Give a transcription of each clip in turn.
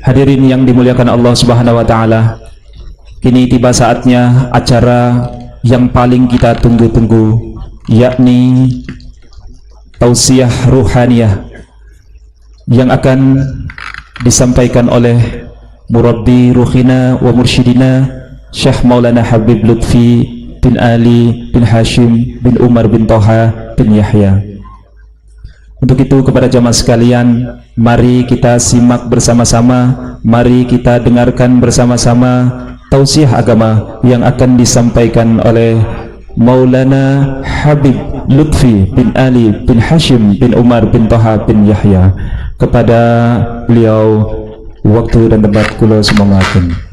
Hadirin yang dimuliakan Allah Subhanahu wa taala, kini tiba saatnya acara yang paling kita tunggu-tunggu, yakni tausiah ruhaniyah yang akan disampaikan oleh Murabbi Ruhina wa Mursyidina Syekh Maulana Habib Lutfi bin Ali bin Hashim bin Umar bin Toha bin Yahya. Untuk itu kepada jamaah sekalian, mari kita simak bersama-sama, mari kita dengarkan bersama-sama tausiah agama yang akan disampaikan oleh Maulana Habib Lutfi bin Ali bin Hashim bin Umar bin Toha bin Yahya. Kepada beliau waktu dan tempat kula semongaken.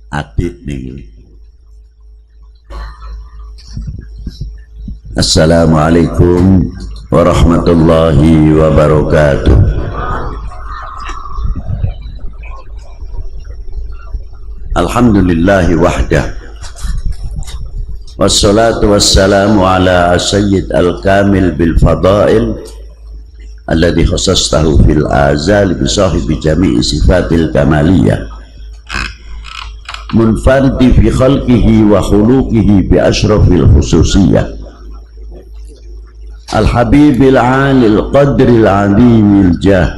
Adik nih. Assalamualaikum warahmatullahi wabarakatuh. Alhamdulillahi wahdah, wassalatu wassalamu ala sayyid al-kamil bil fadail alladhi khasastahu fil azal bi sahibi jami'i sifatil kamaliyah, munfaridi fi khalqihi wa khuluqihi bi ashrafil khususiyah, al-habibil alil qadril azimil jah,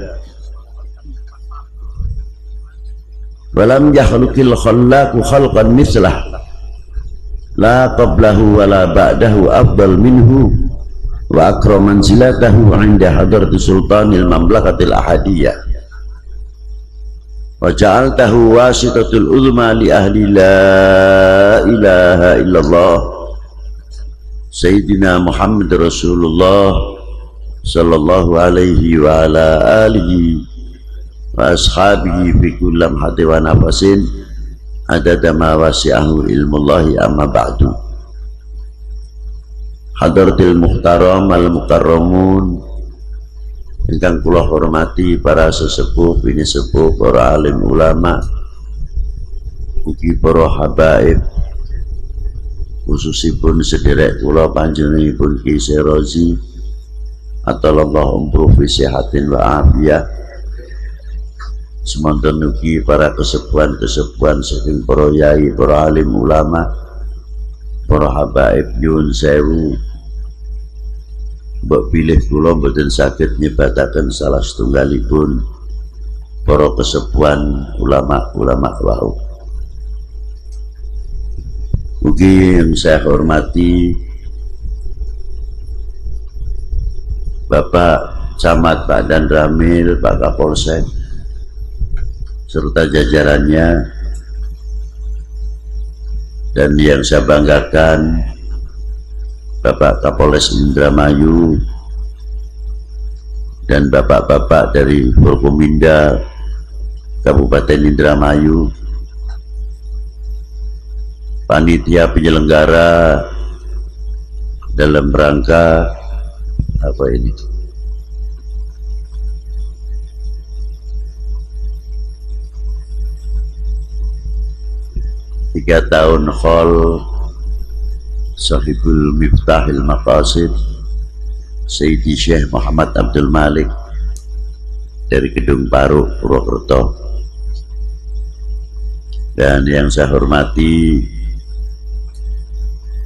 walam yakhluqil khallaqu khalqan mislah, la qablahu wa la ba'dahu afdal minhu, wa akram manzilatahu 'inda hadrati sultanil mamlakatil ahadiyah, wa ja'altahu wasitatul uzma li ahli la ilaha illallah Sayyidina Muhammad Rasulullah sallallahu alaihi wa ala alihi wa ashabihi fi kullam hati wa nafasin adada ma wasi'ahu ilmullahi amma ba'du. Hadratil muhtaram al-mukarramun ingkang kula hormati para sesepuh, bini sepuh, para alim ulama, ugi para habaib, khususipun sederek kula panjenenganipun Ki Serozi atallahu umruh fi sihatin wa afiyah, semonten ugi para kesepuhan-kesepuhan saking para yai, para alim ulama, para habaib nyuwun sewu, mbok pilih kula mboten saged nyebataken salah setunggalipun para kesepuhan ulama-ulama wau. Ugi yang saya hormati Bapak Camat Pak Dan Ramil, Pak Kapolsek serta jajarannya, dan yang saya banggakan Bapak Kapolres Indramayu dan bapak-bapak dari Forkominda Kabupaten Indramayu, panitia penyelenggara dalam rangka apa ini? Tiga tahun khol Sahibul Miftahil Maqasid Sayyidi Syekh Muhammad Abdul Malik dari Gedung Paru, Purwokerto. Dan yang saya hormati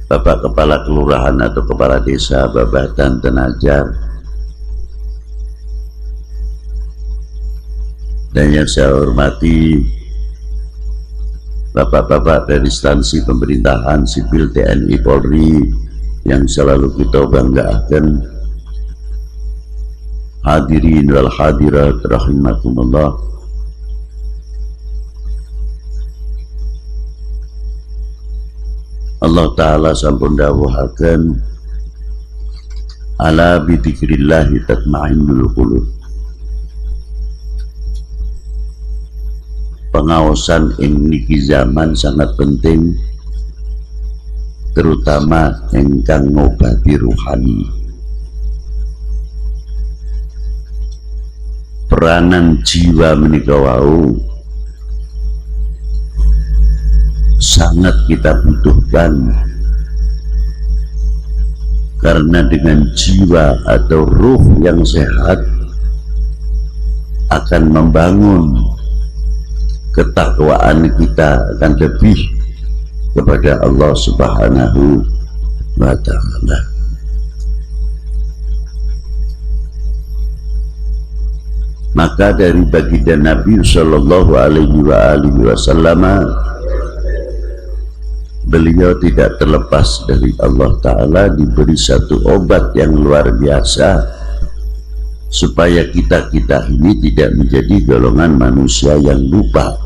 Bapak Kepala Kelurahan atau Kepala Desa Babatan Tenajar, dan yang saya hormati bapak-bapak dari instansi pemerintahan sipil TNI Polri yang selalu kita banggakan. Hadirin wal hadirat rahimakumullah. Allah Ta'ala sampun dawuhaken, ala bi dzikrillahi tatma'innul qulub. Pengawasan ing niki zaman sangat penting, terutama ingkang ngobati ruhani. penguranan jiwa menika wau sangat kita butuhkan, karena dengan jiwa atau ruh yang sehat akan membangun ketakwaan kita akan lebih kepada Allah Subhanahu wa ta'ala. Maka dari baginda Nabi Sallallahu Alaihi Wasallam, beliau tidak terlepas dari Allah Ta'ala diberi satu obat yang luar biasa supaya kita ini tidak menjadi golongan manusia yang lupa.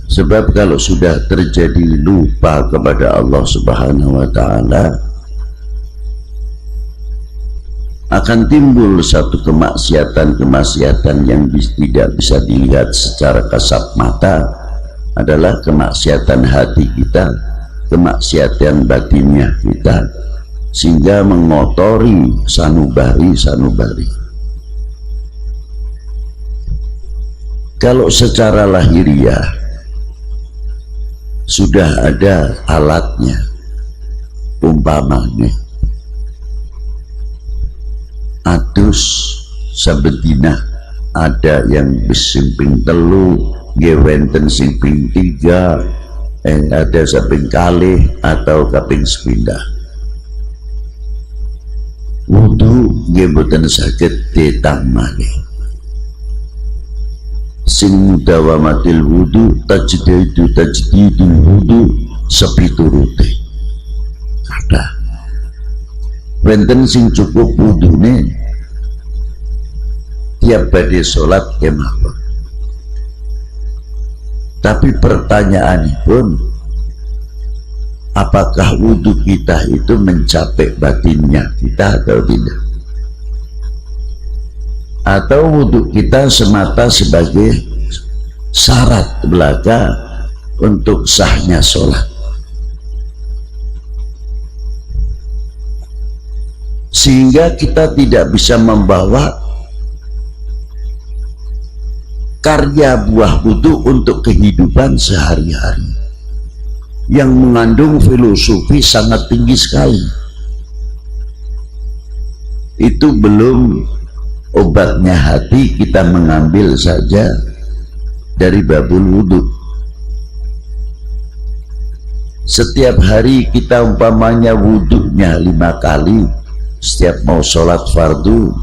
Sebab kalau sudah terjadi lupa kepada Allah Subhanahu wa Ta'ala, akan timbul satu kemaksiatan yang tidak bisa dilihat secara kasat mata, adalah kemaksiatan hati kita, kemaksiatan batinnya kita, sehingga mengotori sanubari. Kalau secara lahiriah sudah ada alatnya, umpamanya atus sabedina ada yang bisimping telu, gewenten simping 3, ada saping kalih atau kaping sepindah. Wudu nggih saged ditamani. Sing mudawamatil wudu tajdidul wudu sepiturute. Kathah. Wenten sing cukup wudune tiap badhe salat kemawon. Tapi pertanyaanipun, apakah wudhu kita itu mencapai batinnya kita atau tidak? Atau wudhu kita semata sebagai syarat belaka untuk sahnya sholat? Sehingga kita tidak bisa membawa karya buah wudhu untuk kehidupan sehari-hari yang mengandung filosofi sangat tinggi sekali. Itu belum obatnya hati, kita mengambil saja dari babul wudhu. Setiap hari kita umpamanya wudhunya 5 kali setiap mau sholat fardu,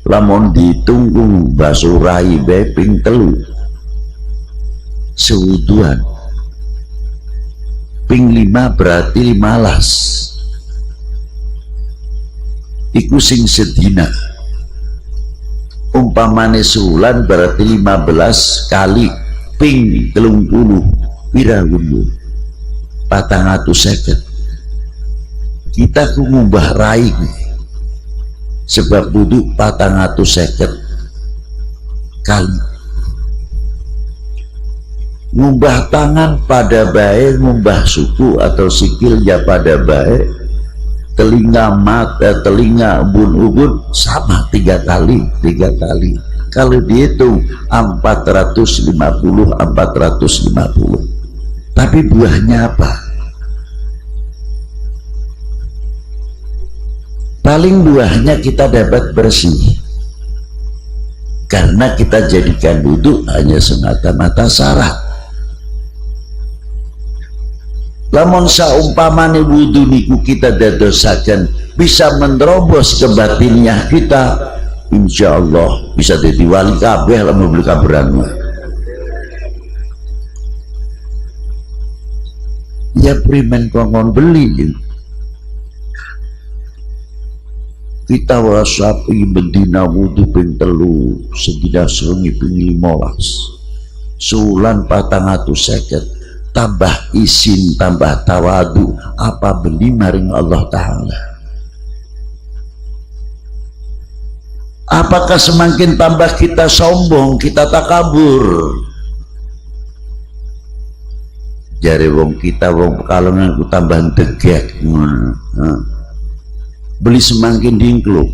lamun ditunggu basurai beping telu sewuduan ping 5 berarti 15 iku sing sedina. Umpamane sebulan berarti 15 kali ping 30 pira wudhu 450. Kita ku ngubah rai sebab wudhu 450 kali. Ngubah tangan pada baik, ngubah suku atau sikil ya pada baik, telinga mata, telinga ubun-ubun sama 3 kali. Kalau dihitung 450. Tapi buahnya apa? Paling buahnya kita dapat bersih, karena kita jadikan wudhu hanya semata-mata syarat. Lamun saumpamane wudhu niku kita dadosaken bisa menerobos ke batinnya kita, insya Allah bisa jadi wali kabeh lamun beli kaberan. Ya primen kongon beli kita wasapi bendina wudhu ping 3 sedina sewengi ping 15 sulan 450 tambah isin tambah tawadu apa beli maring Allah Ta'ala. Apakah semakin tambah kita sombong, kita takabur? Jare wong kita wong kalongan ku tambah degek beli semakin dingkluk.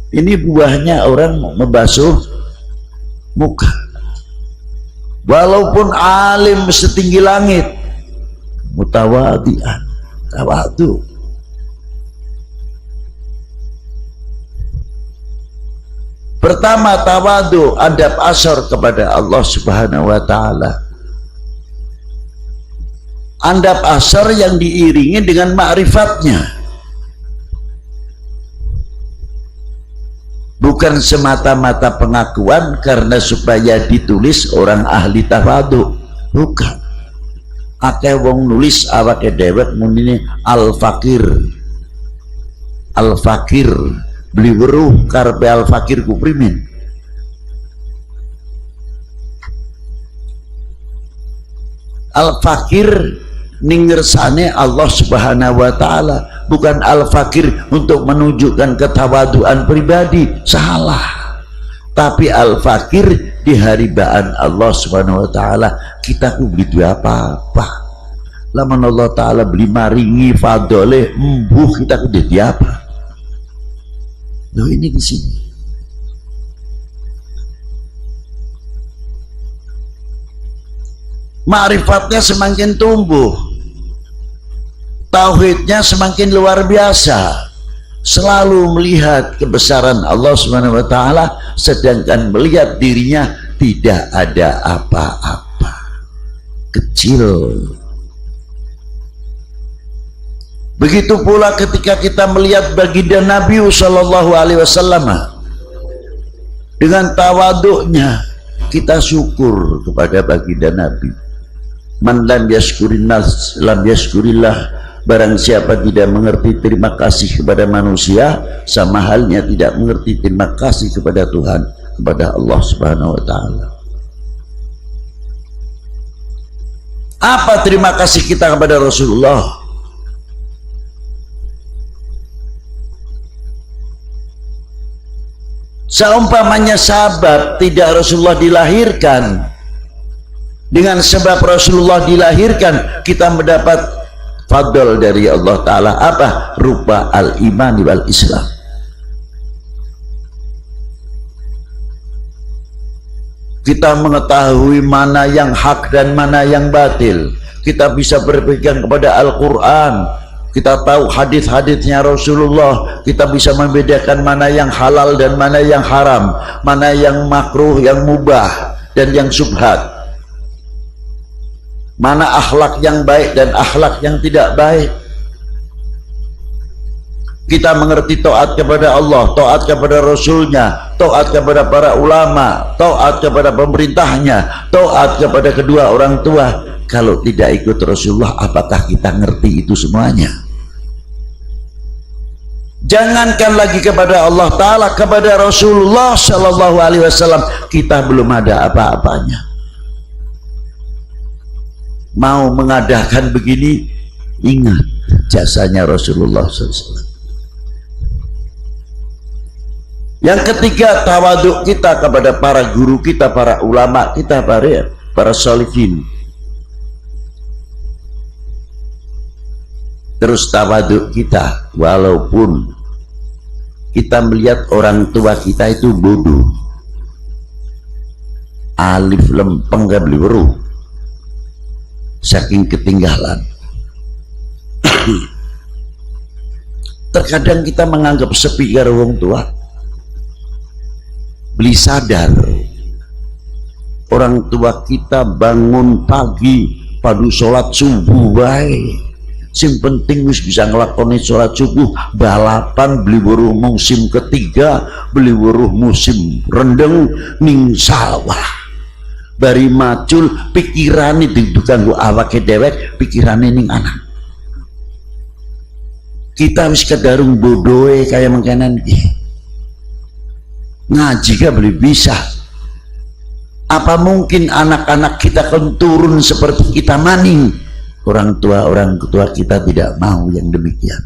Ini buahnya orang membasuh muka. Walaupun alim setinggi langit, mutawadian, tawadu. Pertama, tawadu, adab asar kepada Allah Subhanahu wa ta'ala. Adab asar yang diiringi dengan ma'rifatnya, bukan semata-mata pengakuan karena supaya ditulis orang ahli tawadu, bukan. Akeh wong nulis awake dewek muni al-fakir, al-fakir, beli weruh karpe al-fakir kuprimin. Al-fakir ningersane Allah Subhanahu wa ta'ala, bukan al-fakir untuk menunjukkan ketawaduan pribadi, salah. Tapi al-fakir di haribaan Allah Subhanahu wa ta'ala, kita ku beli apa-apa. Laman Allah ta'ala beli maringi fadole embuh, kita ku jadi apa? Loh, ini di sini. Ma'rifatnya semakin tumbuh, tauhidnya semakin luar biasa, selalu melihat kebesaran Allah Subhanahu wa ta'ala, sedangkan melihat dirinya tidak ada apa-apa, kecil. Begitu pula ketika kita melihat baginda Nabi sallallahu alaihi wasallam, dengan tawaduknya kita syukur kepada baginda Nabi. Man lam yashkurin nas lam yashkurillah. Barang siapa tidak mengerti terima kasih kepada manusia, sama halnya tidak mengerti terima kasih kepada Tuhan, kepada Allah Subhanahu wa ta'ala. Apa terima kasih kita kepada Rasulullah? Seumpamanya sahabat tidak Rasulullah dilahirkan, dengan sebab Rasulullah dilahirkan kita mendapat fadl dari Allah Ta'ala. Apa? Rupa al-iman wal Islam. Kita mengetahui mana yang hak dan mana yang batil. Kita bisa berpegang kepada Al-Quran. Kita tahu hadis-hadisnya Rasulullah. Kita bisa membedakan mana yang halal dan mana yang haram, mana yang makruh, yang mubah dan yang subhat, mana akhlak yang baik dan akhlak yang tidak baik. Kita mengerti taat kepada Allah, taat kepada Rasulnya, taat kepada para ulama, taat kepada pemerintahnya, taat kepada kedua orang tua. Kalau tidak ikut Rasulullah, apakah kita ngerti itu semuanya? Jangankan lagi kepada Allah Ta'ala, kepada Rasulullah Sallallahu Alaihi Wasallam kita belum ada apa-apanya. Mau mengadakan begini, ingat jasanya Rasulullah SAW. Yang ketiga, tawaduk kita kepada para guru kita, para ulama kita, para sholihin. Terus tawaduk kita, walaupun kita melihat orang tua kita itu bodoh, alif lempeng gak beli weruh, saking ketinggalan. Terkadang kita menganggap sepi karo wong tua. Beli sadar orang tua kita bangun pagi padu sholat subuh wae. Sing penting wis bisa ngelakoni sholat subuh, balapan beli weruh musim ketiga, beli weruh musim rendeng ning sawah. Bari macul pikirane didukang awake dewek, pikirane ning anak. Kita wis kedarung bodohe kaya mengkenan iki. Ngaji gak boleh bisa. Apa mungkin anak-anak kita akan turun seperti kita maning? Orang tua kita tidak mau yang demikian.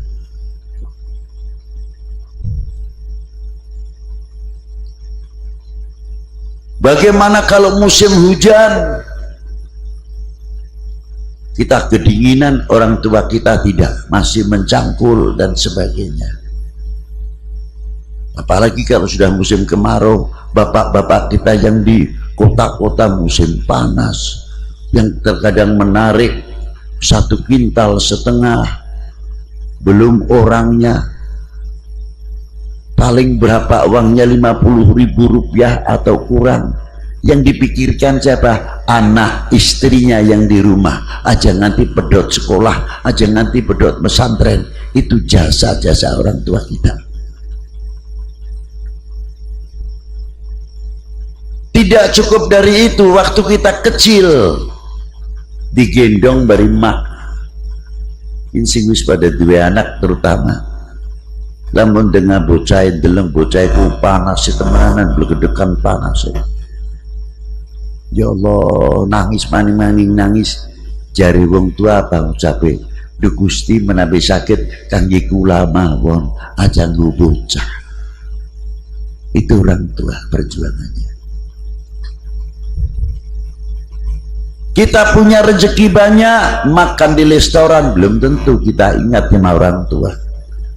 Bagaimana kalau musim hujan? Kita kedinginan, orang tua kita tidak, masih mencangkul dan sebagainya. Apalagi kalau sudah musim kemarau, bapak-bapak kita yang di kota-kota musim panas, yang terkadang menarik 1,5 kintal, belum orangnya, paling berapa uangnya, 50.000 rupiah atau kurang. Yang dipikirkan siapa? Anak istrinya yang di rumah, aja nanti pedot sekolah, aja nanti pedot pesantren. Itu jasa-jasa orang tua kita. Tidak cukup dari itu, waktu kita kecil digendong bari mak, insing wis pada dua anak terutama, lamun dengan bocah deleng bocah itu panas temenan, blegedekan panas. Ya Allah, nangis maning-maning nangis. Jari wong tua apa ucape, "Duh Gusti menawi sakit kangge kula mawon, aja nggo bocah." Itu orang tua perjuangannya. Kita punya rezeki banyak, makan di restoran belum tentu kita ingat sama orang tua.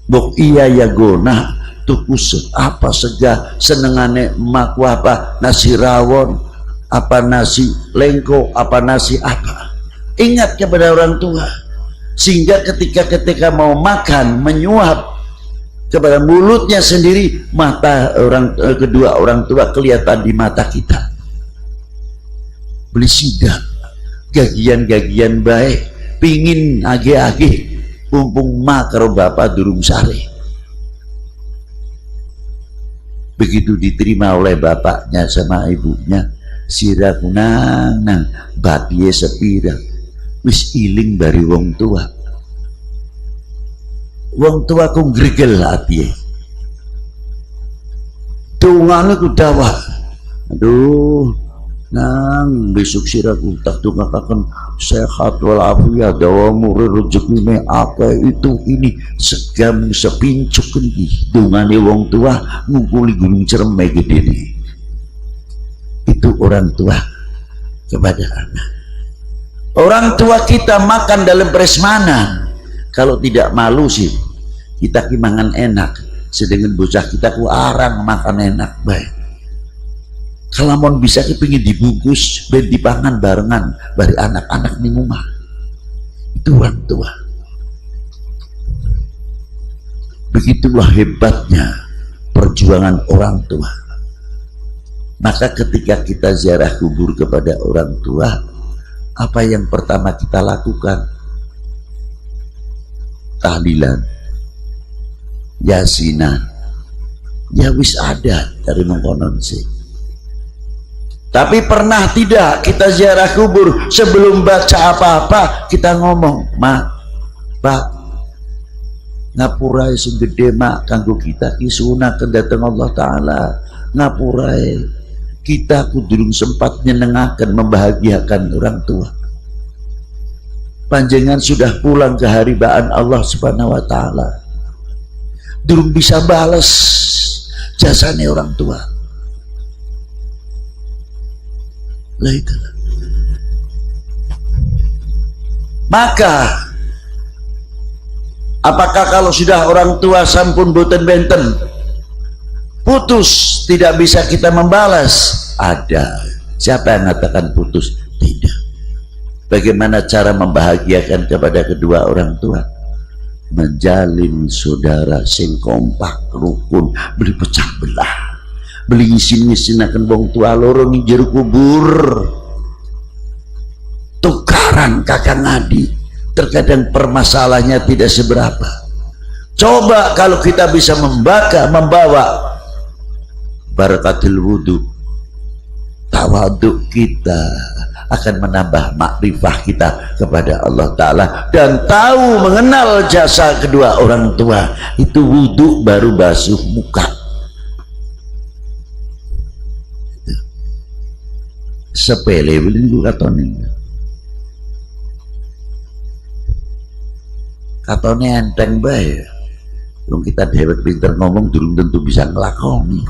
Bok iya ya gona tuku apa sega senengane emak apa, nasi rawon, apa nasi lengko, apa nasi apa. Ingat kepada orang tua, sehingga ketika mau makan menyuap kepada mulutnya sendiri, mata kedua orang tua kelihatan di mata kita. Beli sidak, gagian-gagian baik, pingin age-age, mumpung mak karo bapak durung sare. Begitu diterima oleh bapaknya sama ibunya, sirah kunang batie sepira, wis iling dari wong tua. Wong tua ku gregel ati. Tungane ku dawa. Aduh, nang besok siraku tak tungakakan sehat walafiat, dawa murah rezekine apa itu ini segam sepincuk iki. Dungane wong tua ngumpuli gunung cerme gede nih. Itu orang tua kepada anak. Orang tua kita makan dalam prasmanan, kalau tidak malu sih kita kimangan enak, sedangkan bocah kita ku arang makan enak baik. Kalau mau bisa kepingin dibungkus ben dipangan barengan bari anak-anak ning omah. Itu orang tua. Begitulah hebatnya perjuangan orang tua. Maka ketika kita ziarah kubur kepada orang tua, apa yang pertama kita lakukan? Tahlilan, yasinan, ya wis ada dari mengkonon sih. Tapi pernah tidak kita ziarah kubur sebelum baca apa-apa kita ngomong, "Mak, Pak, ngapurai sing gede mak kanggo kita ki sunah kedateng Allah Ta'ala, ngapurai kita kudurung sempat nyenengaken membahagiakan orang tua. Panjenengan sudah pulang ke haribaan Allah Subhanahu wa Ta'ala, durung bisa balas jasane orang tua." Lah itu. Maka apakah kalau sudah orang tua sampun boten benten putus tidak bisa kita membalas? Ada. Siapa yang mengatakan putus? Tidak. Bagaimana cara membahagiakan kepada kedua orang tua? Menjalin saudara sing kompak rukun, beli pecah belah, beli ngisin-ngisinaken wong tua loro ning jero kubur, tukaran kakang adik. Terkadang permasalahannya tidak seberapa. Coba kalau kita bisa membawa barakatil wudu, tawaduk kita akan menambah makrifah kita kepada Allah Ta'ala dan tahu mengenal jasa kedua orang tua. Itu wudu baru basuh muka. Sepele beli katone enteng bae. Wong kita dewek pinter ngomong durung tentu bisa ngelakoni.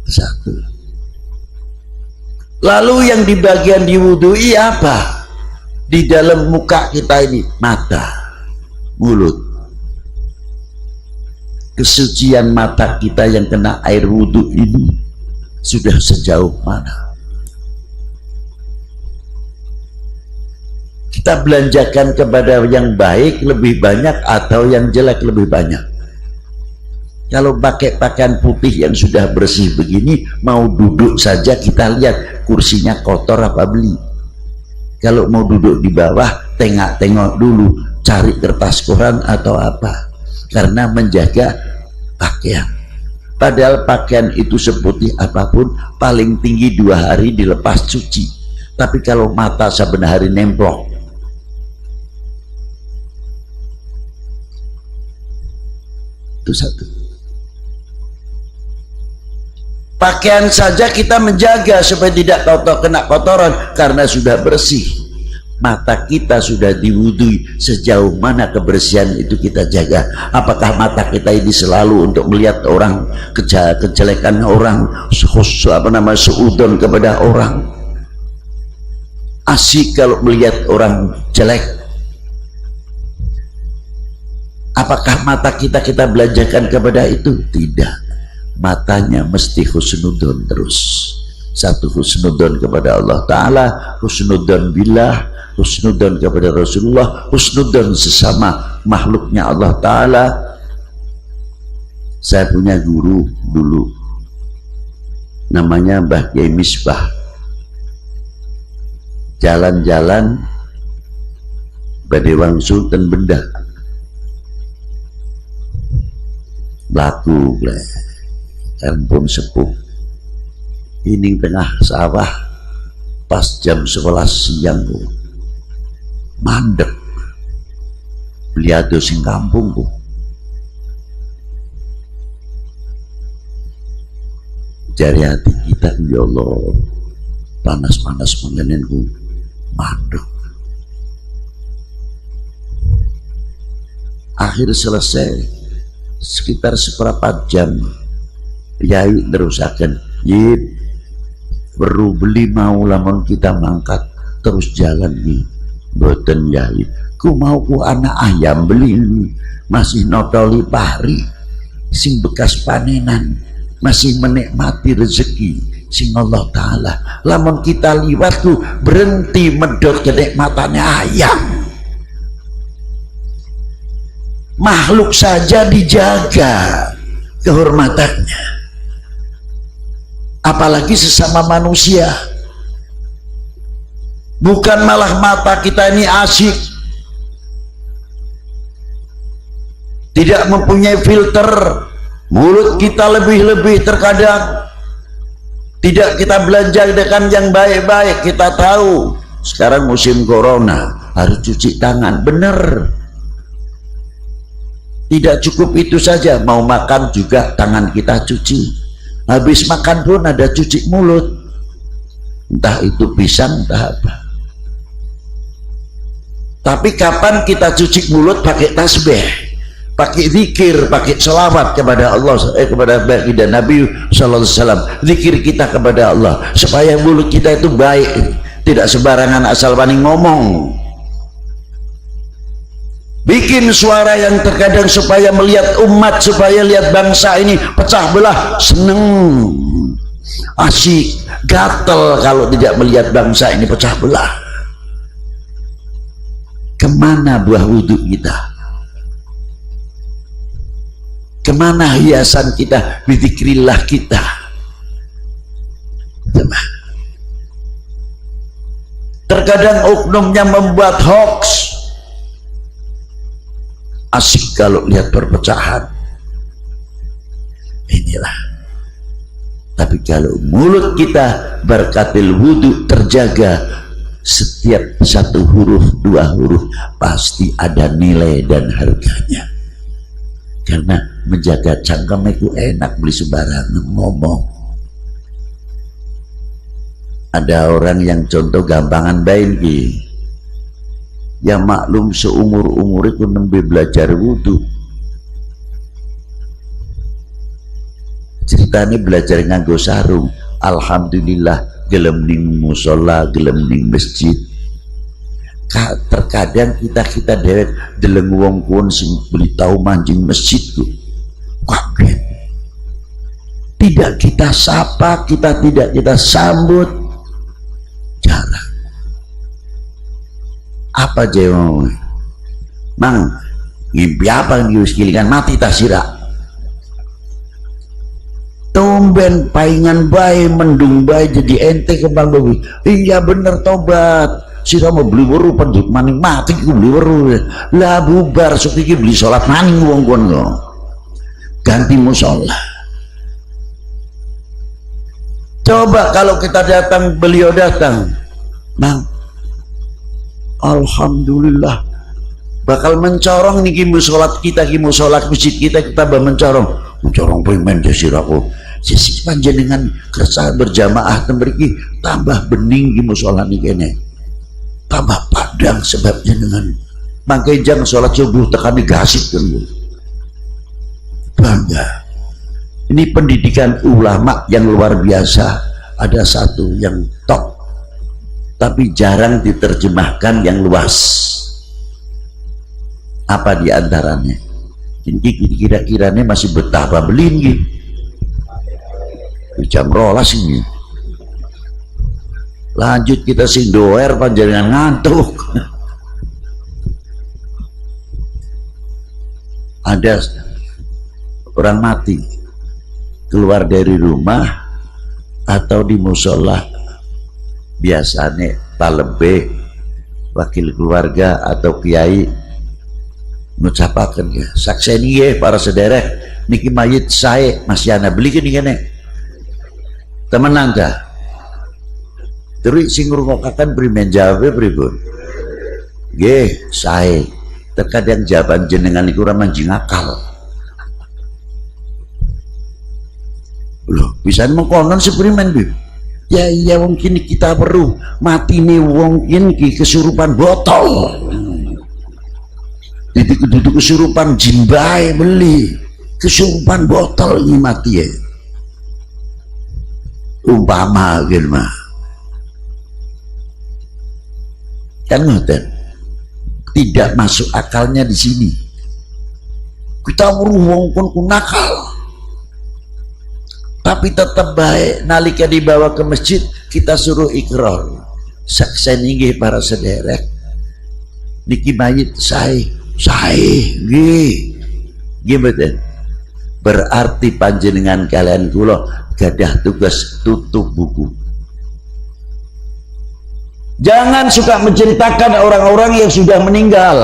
Satu. Lalu yang di bagian diwudui apa? Di dalam muka kita ini, mata, mulut, kesucian mata kita yang kena air wudhu ini sudah sejauh mana? Kita belanjakan kepada yang baik lebih banyak atau yang jelek lebih banyak? Kalau pakai pakaian putih yang sudah bersih begini, mau duduk saja kita lihat kursinya kotor apa beli. Kalau mau duduk di bawah, tengok-tengok dulu, cari kertas koran atau apa, karena menjaga pakaian. Padahal pakaian itu seputih apapun paling tinggi 2 hari dilepas cuci. Tapi kalau mata saben hari nemplok, itu satu. Pakaian saja kita menjaga supaya tidak kena kotoran karena sudah bersih. Mata kita sudah diwudui, sejauh mana kebersihan itu kita jaga. Apakah mata kita ini selalu untuk melihat orang, kejelekan orang, seudon kepada orang, asik kalau melihat orang jelek? Apakah mata kita belanjakan kepada itu? Tidak. Matanya mesti husnudon terus. Satu, husnudon kepada Allah Ta'ala, husnudon billah, husnudon kepada Rasulullah, husnudon sesama makhluknya Allah Ta'ala. Saya punya guru dulu, namanya Mbah Kiai Misbah. Jalan-jalan badewang Sultan Benda, laku ampun sepuh ini tengah sawah pas jam 11 siang mandek beliado sing kampung jari hati kita, ya Allah, panas-panas mengenenku mandek. Akhir selesai sekitar seperempat jam, Yai terusakan, yip perlu beli mau lamun kita mangkat terus jalan nih, boten Yai, ku mau ku anak ayam beli masih notoli pari sing bekas panenan, masih menikmati rezeki sing Allah Ta'ala. Lamun kita liwat ku berhenti medot kenikmatannya ayam. Makhluk saja dijaga kehormatannya, apalagi sesama manusia. Bukan malah mata kita ini asyik, tidak mempunyai filter. Mulut kita lebih-lebih terkadang tidak kita belanja dengan yang baik-baik. Kita tahu sekarang musim corona harus cuci tangan, benar. Tidak cukup itu saja, mau makan juga tangan kita cuci. Habis makan pun ada cuci mulut, entah itu pisang entah apa. Tapi kapan kita cuci mulut? Pakai tasbih, pakai zikir, pakai selawat kepada Allah, kepada baginda Nabi sallallahu alaihi wasallam. Zikir kita kepada Allah supaya mulut kita itu baik, tidak sembarangan asal wani ngomong. Bikin suara yang terkadang supaya melihat umat, supaya lihat bangsa ini pecah belah, seneng, asyik, gatel kalau tidak melihat bangsa ini pecah belah. Kemana buah wudhu kita? Kemana hiasan kita, bizikrillah kita? Terkadang oknumnya membuat hoax, asik kalau lihat perpecahan. Inilah. Tapi kalau mulut kita berkatil wudhu terjaga, setiap satu huruf, 2 huruf pasti ada nilai dan harganya. Karena menjaga cangkem itu enak, beli sembarangan ngomong. Ada orang yang contoh gampangan bain ki, ya maklum seumur-umur itu nembe belajar wudhu. Ceritanya belajar nganggo sarung, alhamdulillah gelem ning musola, gelem ning masjid. Terkadang kita dewek deleng wong kuon sing beli tau mancing masjid ku, Kaget. Tidak kita sapa, tidak kita sambut, jarang. Apa jauh? Mang, ngimpi apa yang diuskilikan mati tasira? Tumben paingan bayi, mendung bayi jadi ente kembang babi. Iya bener tobat. Sira mau beli weru pendut maning mati ku beli weru. Lah bubar sok iki beli salat maning wong kono. Ganti musola. Coba kalau kita datang, beliau datang, Bang, alhamdulillah bakal mencorong niki musolat kita, ki musolat masjid kita mencorong pengen jasiraku sisi panjenengan kersa berjamaah tembriki tambah bening ki musola niki kene tambah padang sebabnya dengan mangke jam sholat subuh tekani gasit kan bangga. Ini pendidikan ulama yang luar biasa. Ada satu yang top tapi jarang diterjemahkan yang luas. Apa diantaranya? Ini kira-kiranya masih betapa beli jam rolas ini. Lanjut kita sing doer panjenengan ngantuk. Ada orang mati keluar dari rumah atau di musola, biasanya talebe wakil keluarga atau kiai ngucapaken ya sakseni ya para sederek niki mayit saya masih ana beli gini kene temenan dah terus sing ngrungokaken primen jawabe pripun nggih saya terkadang jawaban jenengan iku ora manjing akal. Loh, bisa mengkonon seprimen bi? Ya iya wong kini kita perlu mati nih wong kini kesurupan botol. Itu kesurupan jimbai beli kesurupan botol ini mati ya. Umpama gitu mah. Kan ngoten. Tidak masuk akalnya di sini. Kita perlu wong kon nakal. Tapi tetap baik nalika dibawa ke masjid kita suruh ikrar sakseni nggih para sederek niki mayit saya nggih mboten berarti panjenengan kalian kula gadah tugas tutup buku. Jangan suka menceritakan orang-orang yang sudah meninggal.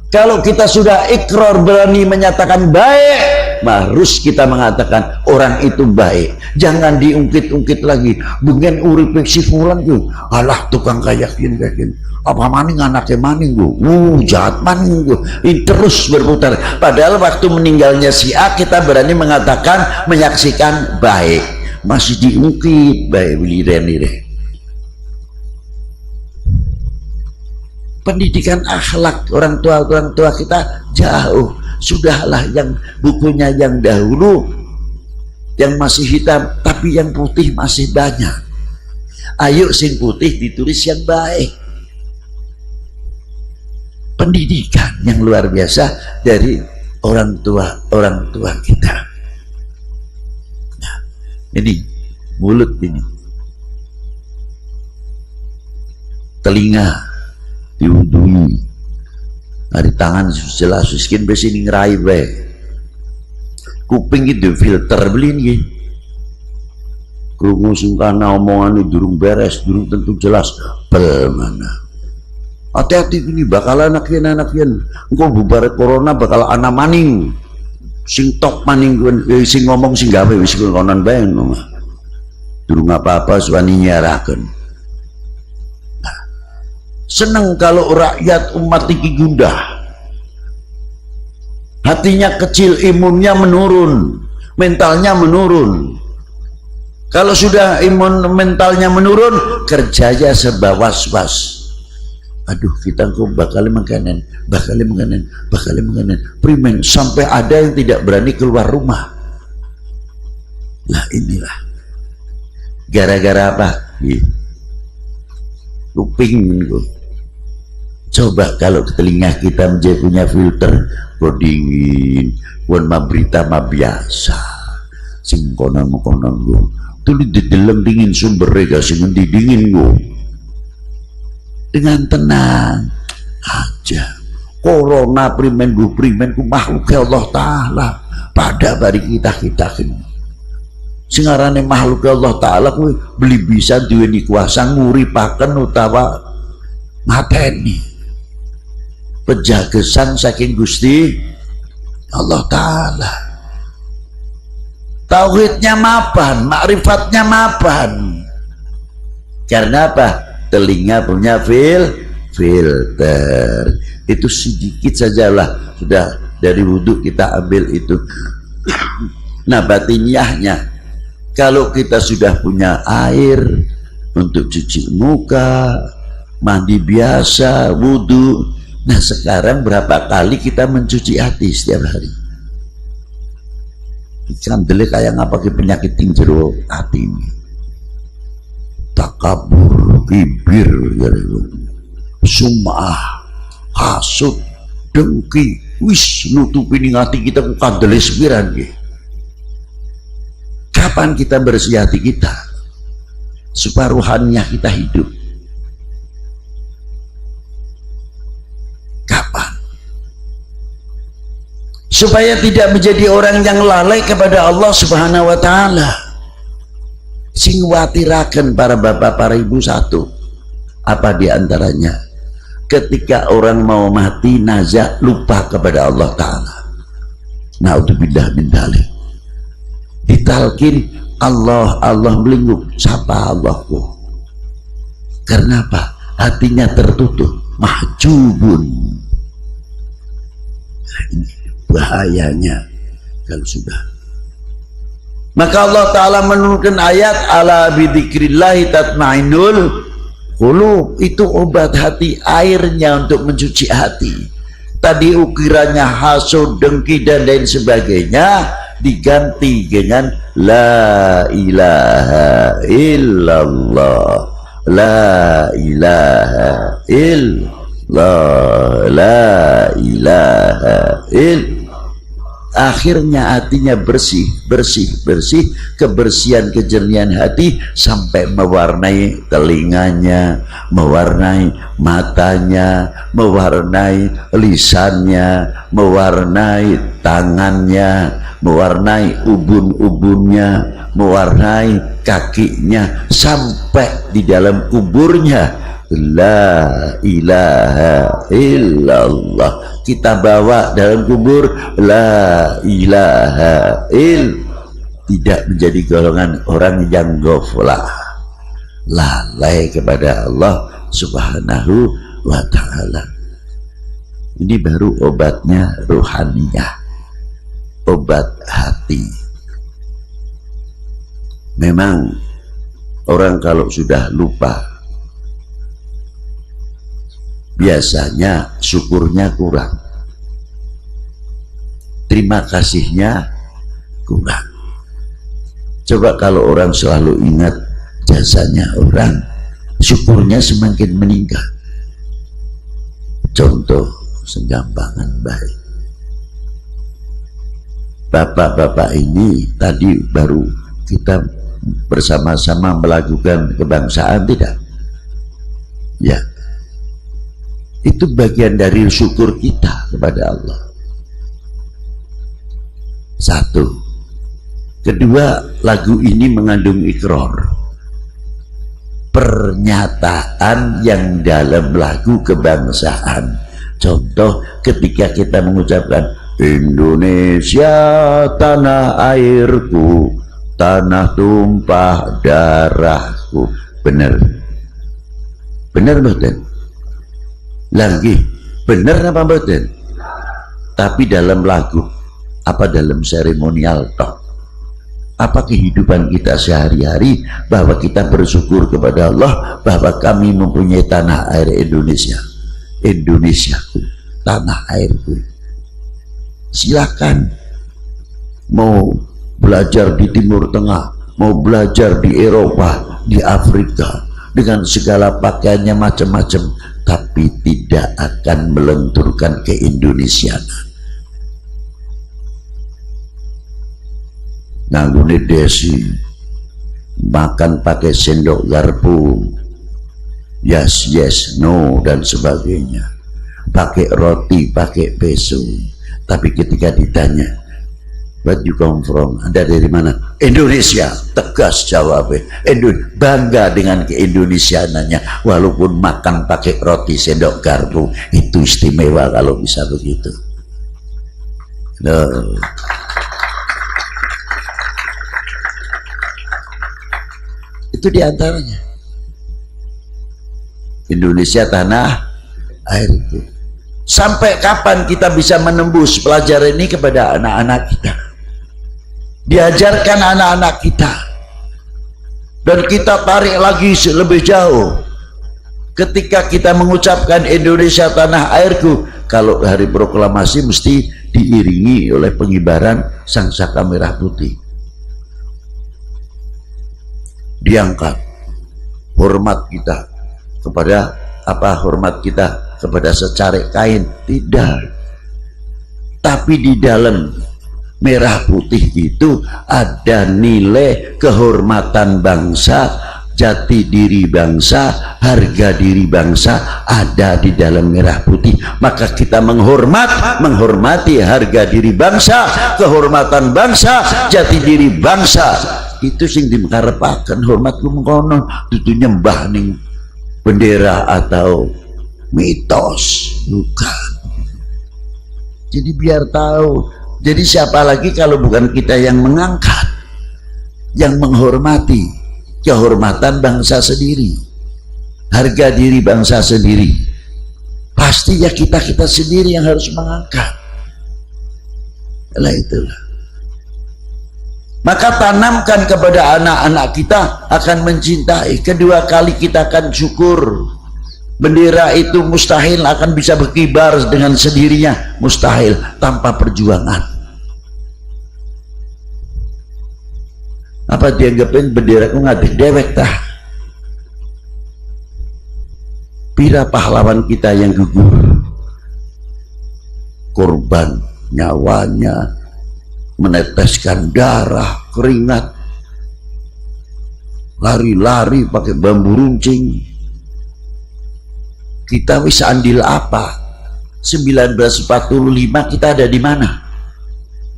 Kalau kita sudah ikrar berani menyatakan baik, harus kita mengatakan orang itu baik. Jangan diungkit-ungkit lagi. Bukan urip si fulan tuh. Alah tukang kayakin. Apa maning anaknya maning gua. Jahat maning gua. Ini terus berputar. Padahal waktu meninggalnya si A kita berani mengatakan menyaksikan baik. Masih diungkit baik lire. Pendidikan akhlak orang tua kita jauh. Sudahlah yang bukunya yang dahulu yang masih hitam tapi yang putih masih banyak. Ayo sing putih ditulis yang baik. Pendidikan yang luar biasa dari orang tua kita. Nah, ini mulut ini, telinga diudui, hari tangan jelas suskin besini ngerai be, kuping itu filter beli nih, krungu sungkana omongan ini durung beres, durung tentu jelas, bel mana, hati-hati ini bakal anakien, engkau bubar corona bakal anak maning, sing tok maning, sing ngomong sing gawe wis konon bae, durung apa-apa suani nyaraken. Seneng kalau rakyat umat ini gundah, hatinya kecil, imunnya menurun, mentalnya menurun. Kalau sudah imun mentalnya menurun, kerjanya serba was-was. Aduh kita kok bakal mengkanen, primen sampai ada yang tidak berani keluar rumah. Lah inilah gara-gara apa? Kuping Coba kalau telinga kita menjadi punya filter, kok dingin, pun berita biasa, sing konon gua, tuh di dalam dingin sumber rega sing dingin gua, dengan tenang aja. Corona primen ku makhluk Allah Taala pada bari kita ini. Singarane makhluk Allah Taala kuwi beli bisa duweni kuasa nguripaken utawa mateni. Pejagesan saking Gusti Allah Ta'ala. Tauhidnya mapan, makrifatnya mapan. Karena apa? Telinga punya filter. Itu sedikit sajalah, sudah dari wudhu kita ambil itu. Nah, batiniahnya, kalau kita sudah punya air untuk cuci muka, mandi biasa, wudhu. Nah, sekarang berapa kali kita mencuci hati setiap hari? Kan dele kayak ngapa ke penyakit jero hati ini. Takabur, kibir, sum'ah, hasud, dengki, wis nutupin hati kita ku kandele sepiran. Kapan kita bersih hati kita? Supaya ruhaniah kita hidup. Supaya tidak menjadi orang yang lalai kepada Allah Subhanahu wa Ta'ala. Sing watiraken para bapak, para ibu satu. Apa diantaranya? Ketika orang mau mati nazak lupa kepada Allah Ta'ala. Na'udzubillah min dzalik. Ditalkin Allah melingkup, siapa Allahku? Karena apa? Hatinya tertutup, mahjubun. Bahayanya kalau sudah, maka Allah Ta'ala menurunkan ayat ala bidzikrillahi tatmainnul qulub. Itu obat hati, airnya untuk mencuci hati. Tadi ukirannya hasud, dengki dan lain sebagainya diganti dengan la ilaha illallah, la ilaha illallah, la ilaha illallah. Akhirnya hatinya bersih, kebersihan, kejernihan hati sampai mewarnai telinganya, mewarnai matanya, mewarnai lisannya, mewarnai tangannya, mewarnai ubun-ubunnya, mewarnai kakinya, sampai di dalam kuburnya. La ilaha illallah, kita bawa dalam kubur la ilaha tidak menjadi golongan orang yang ghaflah, lalai kepada Allah Subhanahu wa Ta'ala. Ini baru obatnya ruhaniyah, obat hati. Memang orang kalau sudah lupa, biasanya syukurnya kurang, terima kasihnya kurang. Coba kalau orang selalu ingat jasanya orang, syukurnya semakin meningkat. Contoh segampangan baik, bapak-bapak ini tadi baru kita bersama-sama melakukan kebangsaan, tidak? Ya, itu bagian dari syukur kita kepada Allah. Satu. Kedua, lagu ini mengandung ikrar, pernyataan yang dalam lagu kebangsaan. Contoh ketika kita mengucapkan Indonesia tanah airku, tanah tumpah darahku. Benar betul lagi, benar apa betul? Tapi dalam lagu apa dalam seremonial toh, apa kehidupan kita sehari-hari, bahwa kita bersyukur kepada Allah bahwa kami mempunyai tanah air Indonesia, Indonesiaku, tanah airku. Silakan mau belajar di Timur Tengah, mau belajar di Eropa, di Afrika, dengan segala pakaiannya macam-macam, tapi tidak akan melenturkan keindonesiaan. Nanggune desi makan pakai sendok garpu, yes yes no dan sebagainya, pakai roti, pakai peso, tapi ketika ditanya where you come from, Anda dari mana? Indonesia, tegas jawabnya. Bangga dengan keindonesiaannya, walaupun makan pakai roti sendok garpu. Itu istimewa kalau bisa begitu. Loh. Itu diantaranya. Indonesia tanah airku. Sampai kapan kita bisa menembus pelajaran ini kepada anak-anak kita? Diajarkan anak-anak kita, dan kita tarik lagi lebih jauh. Ketika kita mengucapkan Indonesia tanah airku, kalau hari proklamasi mesti diiringi oleh pengibaran sangsaka merah putih. Diangkat hormat kita kepada hormat kita kepada secarik kain, tidak, tapi di dalam merah putih itu ada nilai kehormatan bangsa, jati diri bangsa, harga diri bangsa ada di dalam merah putih. Maka kita menghormati harga diri bangsa, kehormatan bangsa, jati diri bangsa. Itu sing dimekarepaken hormatku mengkono, itu nyembah ning bendera atau mitos, bukan. Jadi biar tahu. Jadi siapa lagi kalau bukan kita yang mengangkat, yang menghormati kehormatan bangsa sendiri, harga diri bangsa sendiri. Pasti ya kita sendiri yang harus mengangkat. Lah itulah. Maka tanamkan kepada anak-anak kita akan mencintai. Kedua kali kita akan syukur. Bendera itu mustahil akan bisa berkibar dengan sendirinya, mustahil tanpa perjuangan. Apa dianggapin bendera ku ngadeg dewek tah? Pira pahlawan kita yang gugur, korban nyawanya, meneteskan darah, keringat, lari-lari pakai bambu runcing. Kita wis andil apa? 1945 kita ada di mana?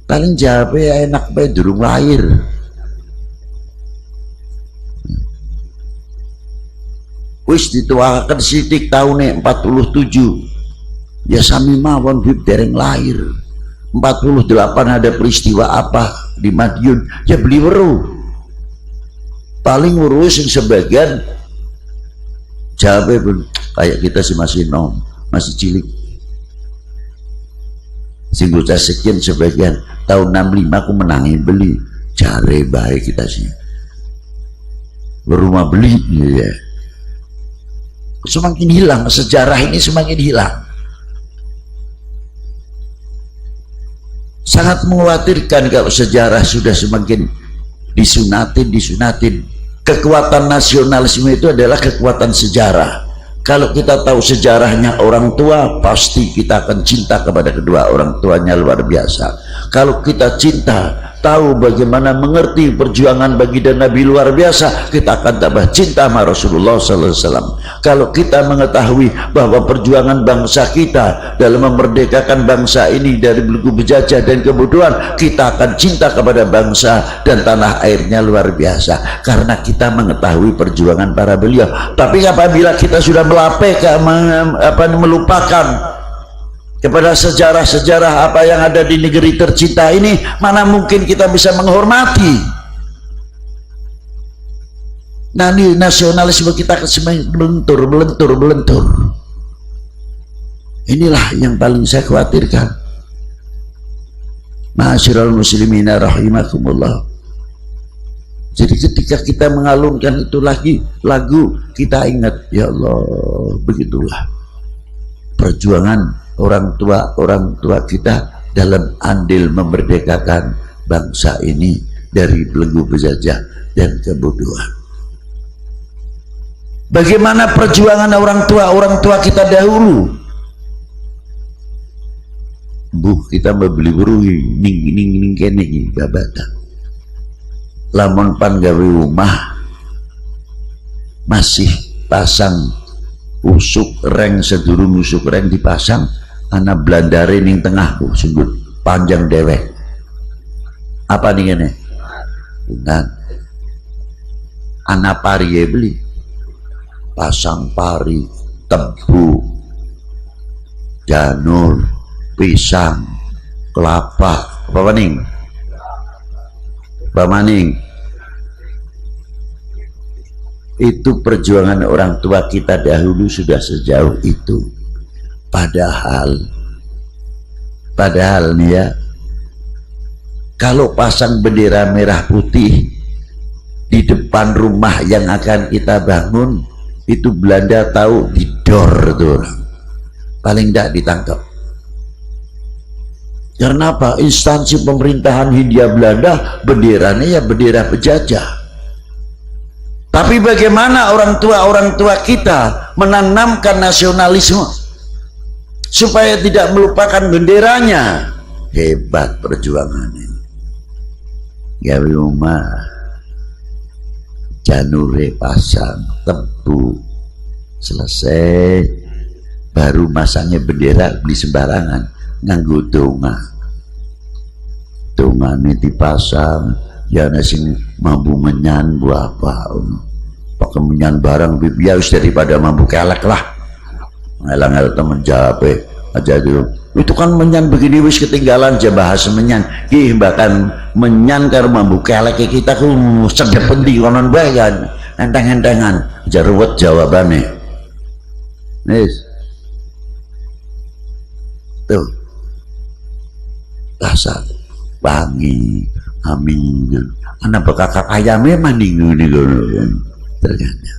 Paling jawab ya enak bae durung lahir. Wis dituakan sitik tahun 47. Ya sami mawon bib dereng lahir. 48 ada peristiwa apa di Madiun? Ya beli weruh. Paling urus yang sebagian jawabnya pun kayak kita sih masih masih cilik. Singgota sekian sebagian tahun 65 aku menangin beli jare baik kita sih berumah beli ya. Semakin hilang sejarah ini, semakin hilang. Sangat mengkhawatirkan kalau sejarah sudah semakin disunatin. Kekuatan nasionalisme itu adalah kekuatan sejarah. Kalau kita tahu sejarahnya orang tua, pasti kita akan cinta kepada kedua orang tuanya luar biasa. Kalau kita cinta, tahu bagaimana mengerti perjuangan baginda Nabi luar biasa, kita akan tambah cinta sama Rasulullah SAW. Kalau kita mengetahui bahwa perjuangan bangsa kita dalam memerdekakan bangsa ini dari belenggu penjajah dan kebodohan, kita akan cinta kepada bangsa dan tanah airnya luar biasa karena kita mengetahui perjuangan para beliau. Tapi apabila kita sudah melupakan kepada sejarah-sejarah apa yang ada di negeri tercinta ini, mana mungkin kita bisa menghormati. Nah, ini nasionalisme kita semakin melentur. Inilah yang paling saya khawatirkan. Ma'asyiral muslimina rahimakumullah. Jadi ketika kita mengalunkan itu lagi lagu, kita ingat, ya Allah, begitulah perjuangan orang tua kita dalam andil memerdekakan bangsa ini dari belenggu penjajah dan kebodohan. Bagaimana perjuangan orang tua kita dahulu. Kita membeli beruhi ning kene iki babata. Lamun pan gawe rumah masih pasang usuk reng, sedurung usuk reng dipasang ana blandare ning tengahku sungguh panjang dewek. Apa nih kene? Bukan. Ana pari beli. Pasang pari, tebu, janur, pisang, kelapa, apa maning? Apa maning? Itu perjuangan orang tua kita dahulu sudah sejauh itu. Padahal nih ya, kalau pasang bendera merah putih di depan rumah yang akan kita bangun, itu Belanda tahu didor tuh orang, paling tidak ditangkap. Karena apa? Instansi pemerintahan Hindia Belanda benderanya ya bendera penjajah. Tapi bagaimana orang tua kita menanamkan nasionalisme supaya tidak melupakan benderanya? Hebat perjuangannya. Gawe rumah, janure pasang, tebu, selesai, baru masangnya bendera beli sembarangan, nganggo donga ini dipasang, ya nasi mampu menyan buah apa, pakai menyan barang ya daripada mampu kelek lah, ngalang temen jape aja dulu. Itu kan menyan begini wis ketinggalan aja bahas menyan, bahkan menyan karo mampu kelek kita ku sedep pendi konon bae kan, enteng-entengan aja ruwet jawabannya. Nis tuh dasar wangi amin anak bekakak ayamnya maning nih ternyata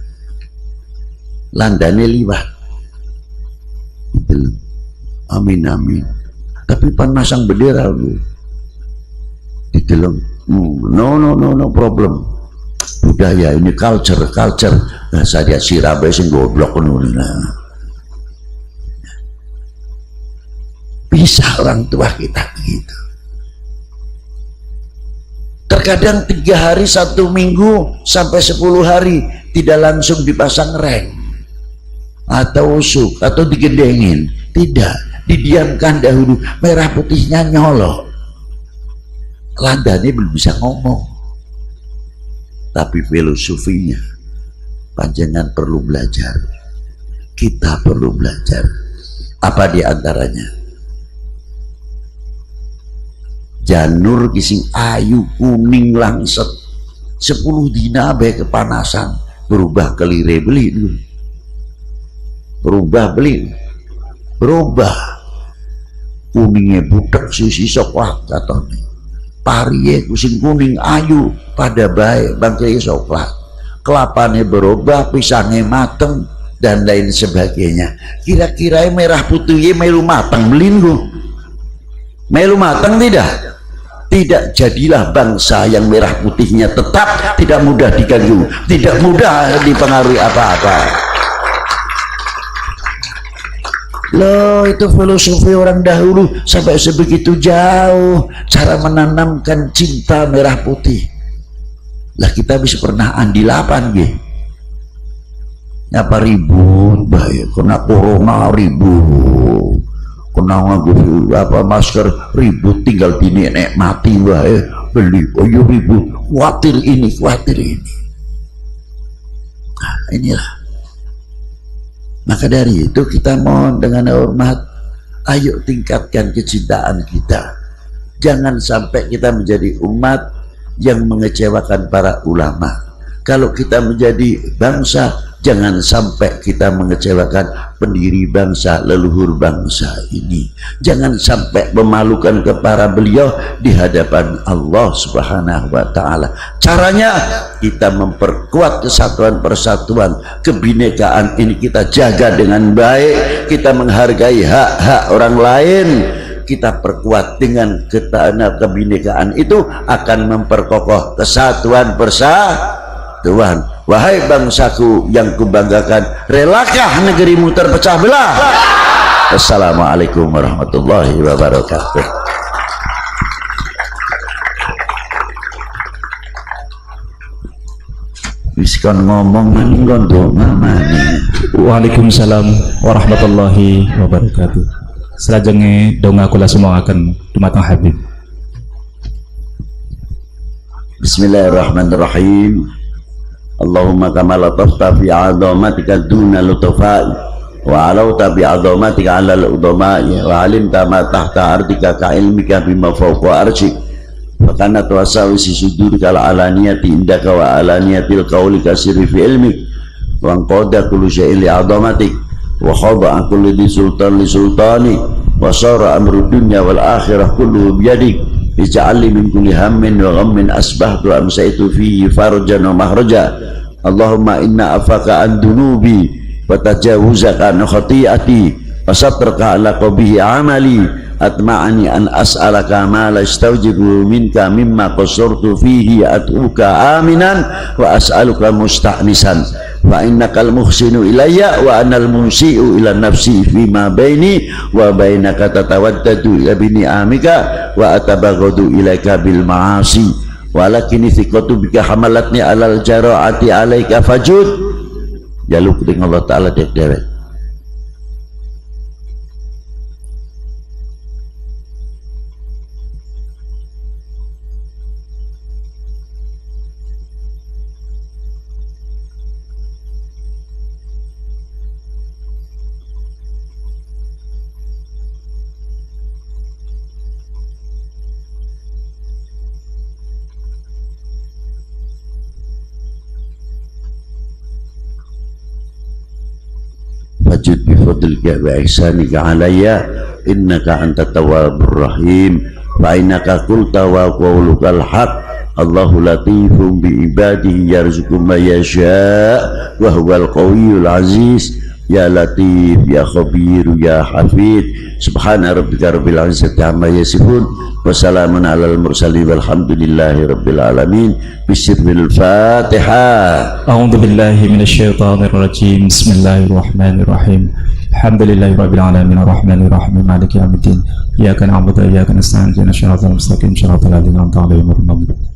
landane liwat itu amin tapi panasang bendera lu di dalam no problem budaya ini culture nah, saya sirabe sing goblok nah. Bisa orang tua kita begitu. Terkadang 3 hari 1 minggu sampai 10 hari tidak langsung dipasang reng atau usuk atau digedengin, tidak, didiamkan dahulu, merah putihnya nyolok, landanya belum bisa ngomong, tapi filosofinya panjenengan perlu belajar, kita perlu belajar. Apa diantaranya? Janur kising ayu kuning langset 10 dina be kepanasan berubah kelire beli dulu, berubah kuningnya budak sisi coklat katanya, pariye kusing kuning ayu pada baik bangkai coklat, kelapanya berubah, pisangnya mateng dan lain sebagainya. Kira-kira merah putihnya melu mateng belin melu mateng tidak jadilah bangsa yang merah putihnya tetap tidak mudah diganggu, tidak mudah dipengaruhi apa-apa. Loh, itu filosofi orang dahulu sampai sebegitu jauh cara menanamkan cinta merah putih. Lah kita bisa pernah andilapan gitu. Nyapa ribut bahaya kena corona ribut. Kena nganggo apa masker ribut, tinggal bini nek mati wae beli oyo ribut, khawatir ini. Nah, inilah. Maka dari itu kita mohon dengan hormat, ayo tingkatkan kecintaan kita. Jangan sampai kita menjadi umat yang mengecewakan para ulama. Kalau kita menjadi bangsa, jangan sampai kita mengecewakan pendiri bangsa, leluhur bangsa ini. Jangan sampai memalukan kepada beliau di hadapan Allah Subhanahu wa Ta'ala. Caranya kita memperkuat kesatuan persatuan, kebinekaan ini kita jaga dengan baik, kita menghargai hak-hak orang lain, kita perkuat dengan kebinekaan itu akan memperkokoh kesatuan persatuan. Wahai bangsaku yang kubanggakan, relakah negerimu terpecah belah? Assalamualaikum warahmatullahi wabarakatuh. Wis kon ngomong nang gondo mamane. Waalaikumsalam warahmatullahi wabarakatuh. Selajengnya donga kula semua akan dumateng Habib. Bismillahirrahmanirrahim. Allahumma kama latafta fi 'azamatika duna lutafai wa 'alauta bi 'azamatika 'ala al-udamai wa 'alimta ma tahta ardika ka ilmika bima fawqa arshik fa kanat wasawisi sudurika al-alaniyati indaka wa alaniyatil qawlika sirri fi ilmik wa anqada kullu syai'in li 'azamatik wa khada kullu li sultani wa sara amru dunya wal akhirah kullu biyadik ij'alni min kulli hammin wa ghammin asbahtu amsaitu fihi farjan wa mahraja. Allahumma inna afaka an dunubi wa tajawuzaka an khati'ati wa satraka ala qabihi amali atma'ani an as'alaka ma la istawjibu minka mimma qasurtu fihi at'uka aminan wa as'aluka musta'nisan wa innakal muhsinu ilayya wa anal musi'u ila nafsi fima baini wa bainaka tatawaddadu ila bini amika wa atabaghadu ilaika bil ma'asi walakin thiqatu bika hamalatni alal jara'ati alaika fajud. Jaluk dengan Allah Ta'ala dek-dek. Fajud bifadlika wa ihsanika alayya innaka antat tawwabur rahim wa innaka qulta wa qawlukal haq. Allahu latifun bi ibadihi yarzuqu man yasha wa huwal qawiyyul aziz. Ya latif ya khabir ya hafid. Subhana rabbika rabbil izzati amma yasifun wa salamun alal mursalin walhamdulillahi rabbil alamin. Bismil Fatihah. A'udzu billahi minasyaitonir rajim. Bismillahirrahmanirrahim. Alhamdulillahi rabbil alamin arrahmanir rahim maliki yaumiddin. Iyyaka na'budu wa iyyaka nasta'in ihdinas siratal mustaqim siratal ladzina an'amta 'alaihim ghairil maghdubi